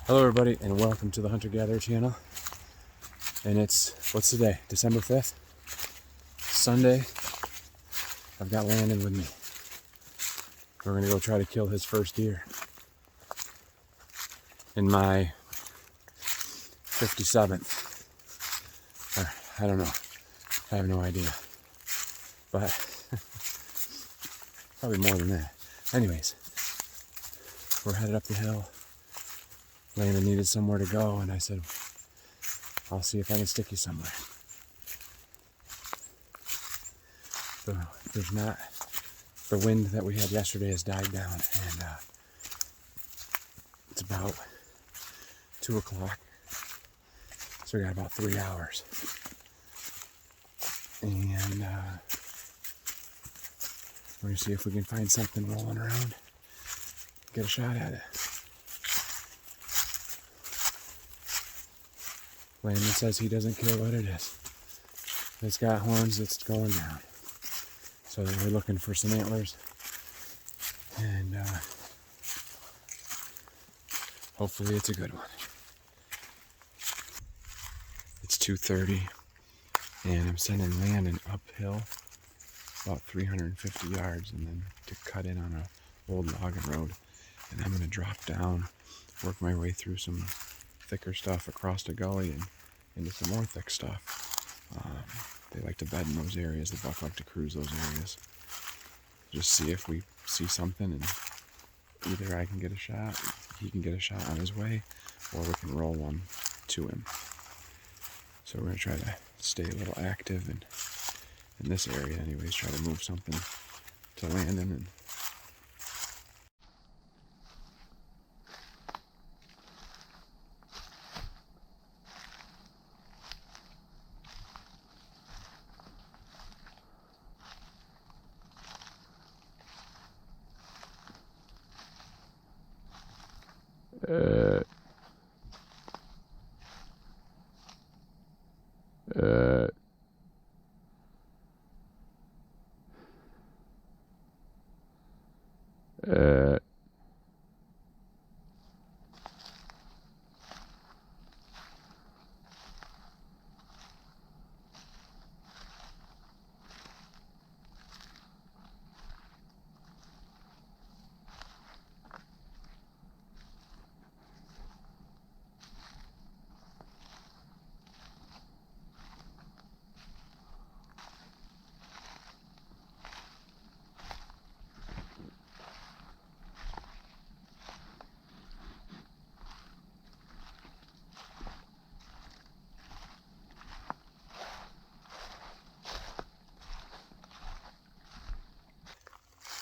Hello everybody and welcome to the Hunter Gatherer channel. And what's today? December 5th? Sunday. I've got Landon with me. We're gonna go try to kill his first deer. In my 57th. Or, I don't know. I have no idea. But probably more than that. Anyways, we're headed up the hill. Landon needed somewhere to go, and I said, I'll see if I can stick you somewhere. There's not, the wind that we had yesterday has died down, and it's about 2 o'clock, so we got about 3 hours. And we're gonna see if we can find something rolling around, get a shot at it. Landon says he doesn't care what it is. If it's got horns, it's going down. So we're looking for some antlers. And hopefully it's a good one. It's 2:30 and I'm sending Landon uphill about 350 yards and then to cut in on a old logging road. And I'm gonna drop down, work my way through some thicker stuff across the gully and into some more thick stuff. They like to bed in those areas. The buck like to cruise those areas. Just see if we see something, and either I can get a shot, he can get a shot on his way, or we can roll one to him. So we're gonna try to stay a little active and in this area anyways, try to move something to Landon and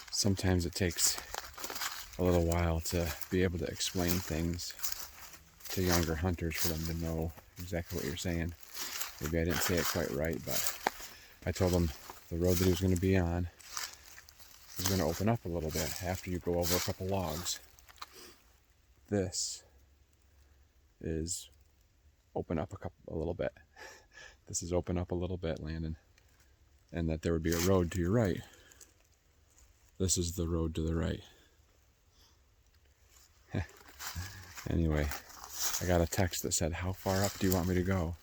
sometimes it takes a little while to be able to explain things to younger hunters for them to know exactly what you're saying. Maybe I didn't say it quite right, but I told him the road that he was going to be on is going to open up a little bit after you go over a couple logs. This is open up a little bit. This is open up a little bit, Landon. And that there would be a road to your right. This is the road to the right. Anyway, I got a text that said, how far up do you want me to go?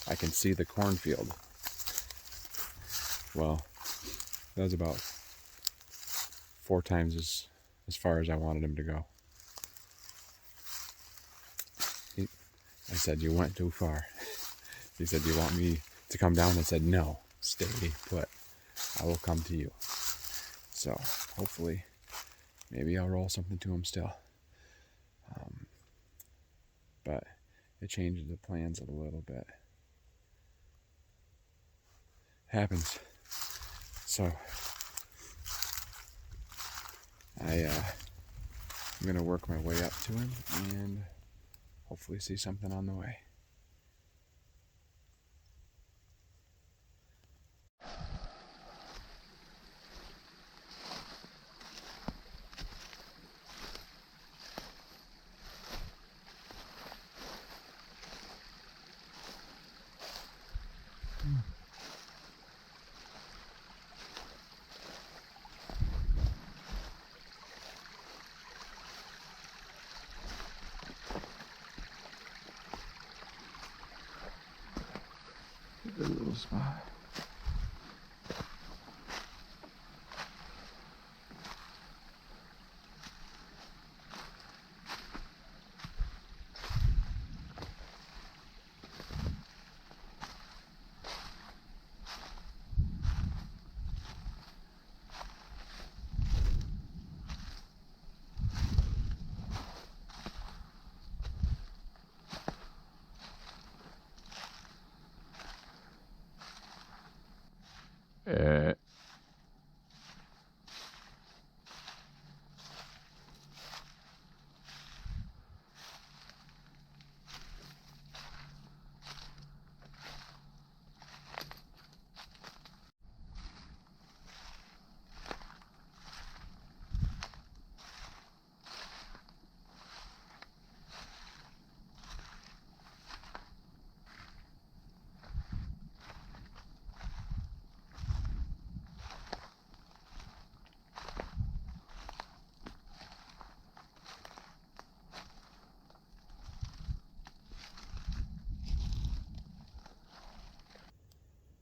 I can see the cornfield. Well, that was about 4 times as far as I wanted him to go. I said, you went too far. He said, do you want me to come down? I said, no, stay put. I will come to you. So hopefully, maybe I'll roll something to him still. But it changes the plans a little bit. Happens. So I'm gonna work my way up to him and hopefully see something on the way. Good little spot.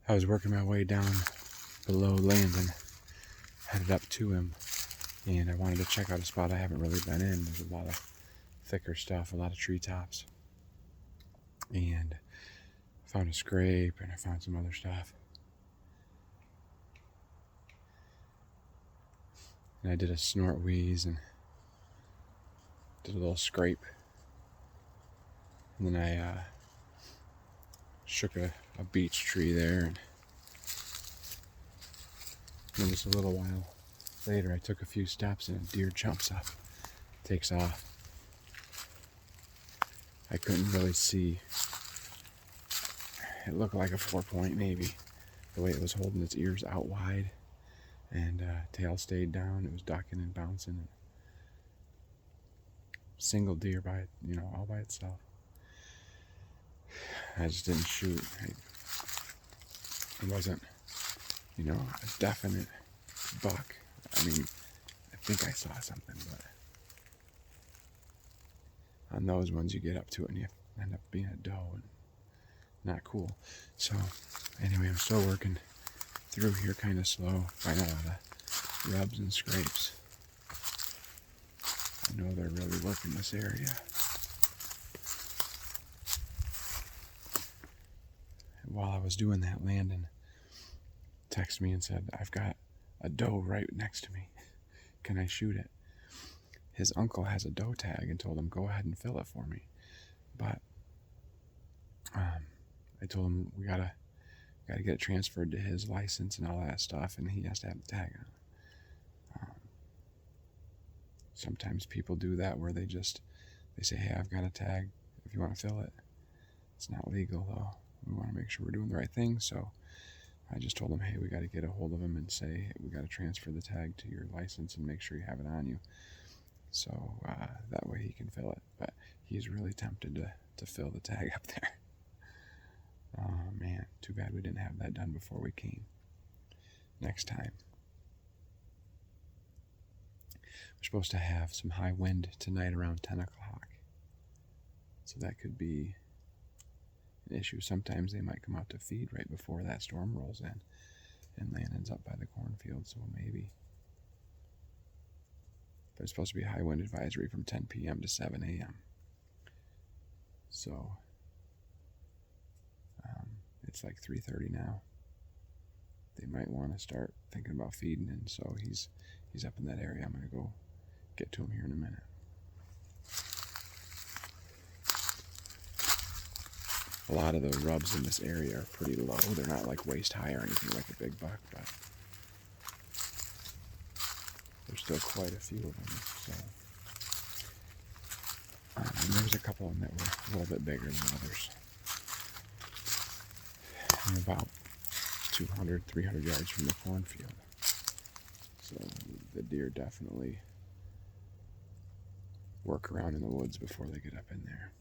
I was working my way down below Landon, headed up to him, and I wanted to check out a spot I haven't really been in. There's a lot of thicker stuff, a lot of treetops, and I found a scrape and I found some other stuff. And I did a snort wheeze and did a little scrape. And then I shook a beech tree there. And then just a little while later, I took a few steps and a deer jumps up, takes off. I couldn't really see. It looked like a 4-point maybe, the way it was holding its ears out wide, and tail stayed down. It was ducking and bouncing. Single deer by, all by itself. I just didn't shoot. It wasn't, a definite buck. I mean, I think I saw something, but on those ones you get up to it and you end up being a doe, and not cool. So anyway, I'm still working through here kind of slow, finding a lot of rubs and scrapes. I know they're really working this area. While I was doing that, Landon texted me and said, I've got a doe right next to me. Can I shoot it? His uncle has a doe tag and told him, go ahead and fill it for me. But I told him we gotta get it transferred to his license and all that stuff, and he has to have the tag on. Sometimes people do that where they say, hey, I've got a tag if you want to fill it. It's not legal though. We want to make sure we're doing the right thing. So I just told him, hey, we got to get a hold of him and say, hey, we got to transfer the tag to your license and make sure you have it on you. So that way he can fill it. But he's really tempted to fill the tag up there. Oh man, too bad we didn't have that done before we came. Next time. We're supposed to have some high wind tonight around 10 o'clock. So that could be an issue. Sometimes they might come out to feed right before that storm rolls in, and Landon's up by the cornfield, so maybe. But it's supposed to be a high wind advisory from 10 p.m. to 7 a.m. So it's like 3:30 now. They might want to start thinking about feeding, and so he's up in that area. I'm going to go get to him here in a minute. A lot of the rubs in this area are pretty low. They're not like waist high or anything like a big buck, but there's still quite a few of them. So and there's a couple of them that were a little bit bigger than others. And about 200, 300 yards from the cornfield. So the deer definitely work around in the woods before they get up in there.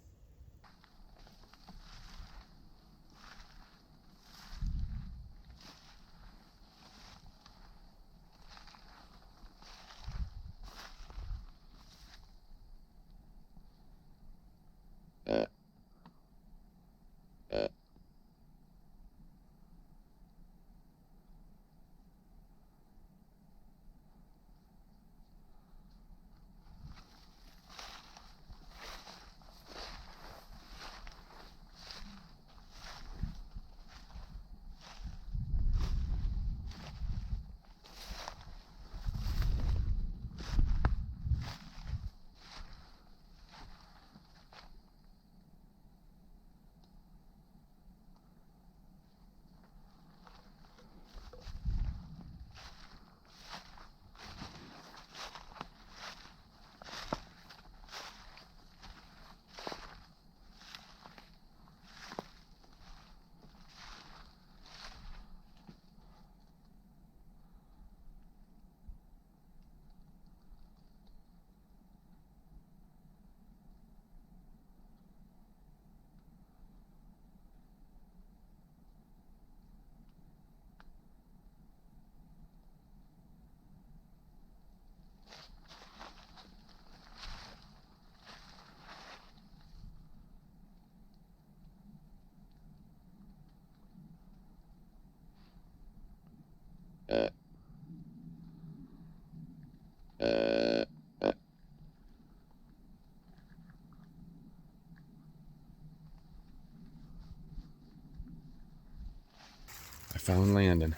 found Landon.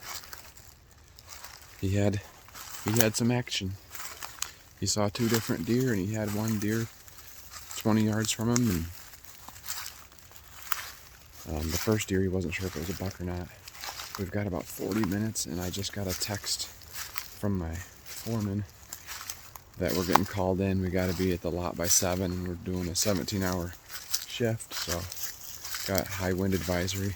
He had some action. He saw 2 different deer, and he had one deer 20 yards from him. And the first deer, he wasn't sure if it was a buck or not. We've got about 40 minutes, and I just got a text from my foreman that we're getting called in. We got to be at the lot by 7, and we're doing a 17-hour shift, so got high wind advisory.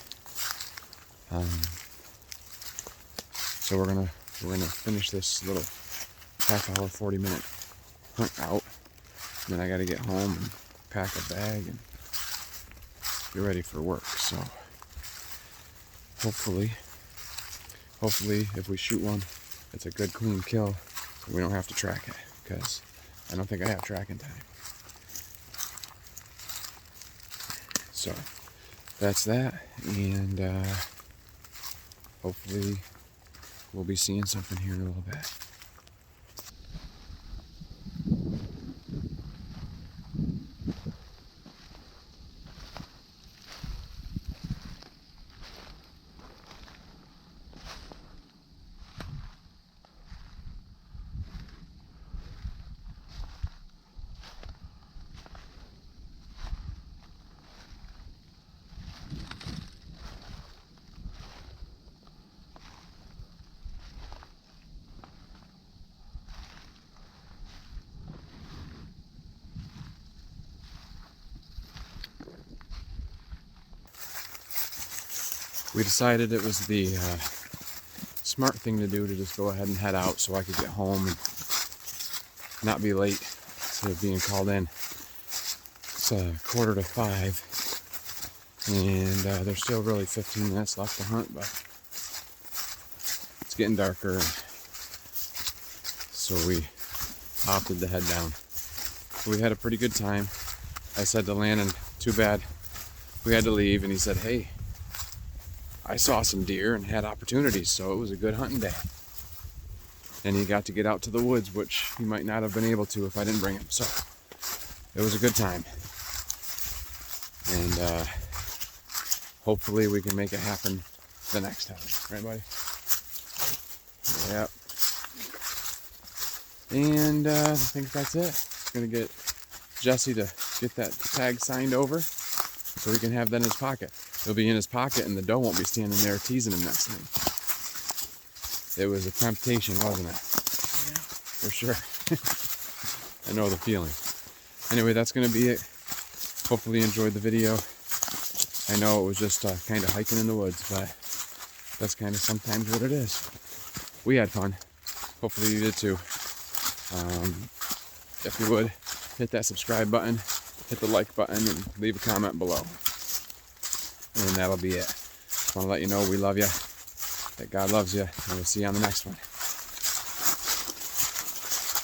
So we're gonna finish this little half-hour, 40-minute hunt out. And then I got to get home and pack a bag and get ready for work. So hopefully if we shoot one, it's a good clean kill. We don't have to track it, because I don't think I have tracking time. So that's that, and hopefully we'll be seeing something here in a little bit. We decided it was the smart thing to do to just go ahead and head out so I could get home and not be late to being called in. It's 4:45, and there's still really 15 minutes left to hunt, but it's getting darker, so we opted to head down. We had a pretty good time. I said to Landon, too bad we had to leave, and he said, hey, I saw some deer and had opportunities, so it was a good hunting day. And he got to get out to the woods, which he might not have been able to if I didn't bring him. So it was a good time. And hopefully we can make it happen the next time. Right, buddy? Yep. And I think that's it. Gonna get Jesse to get that tag signed over so he can have that in his pocket. It'll be in his pocket, and the doe won't be standing there teasing him next time. It was a temptation, wasn't it? Yeah. For sure. I know the feeling. Anyway, that's going to be it. Hopefully you enjoyed the video. I know it was just kind of hiking in the woods, but that's kind of sometimes what it is. We had fun. Hopefully you did too. If you would, hit that subscribe button, hit the like button, and leave a comment below. And that'll be it. Just want to let you know we love you, that God loves you, and we'll see you on the next one.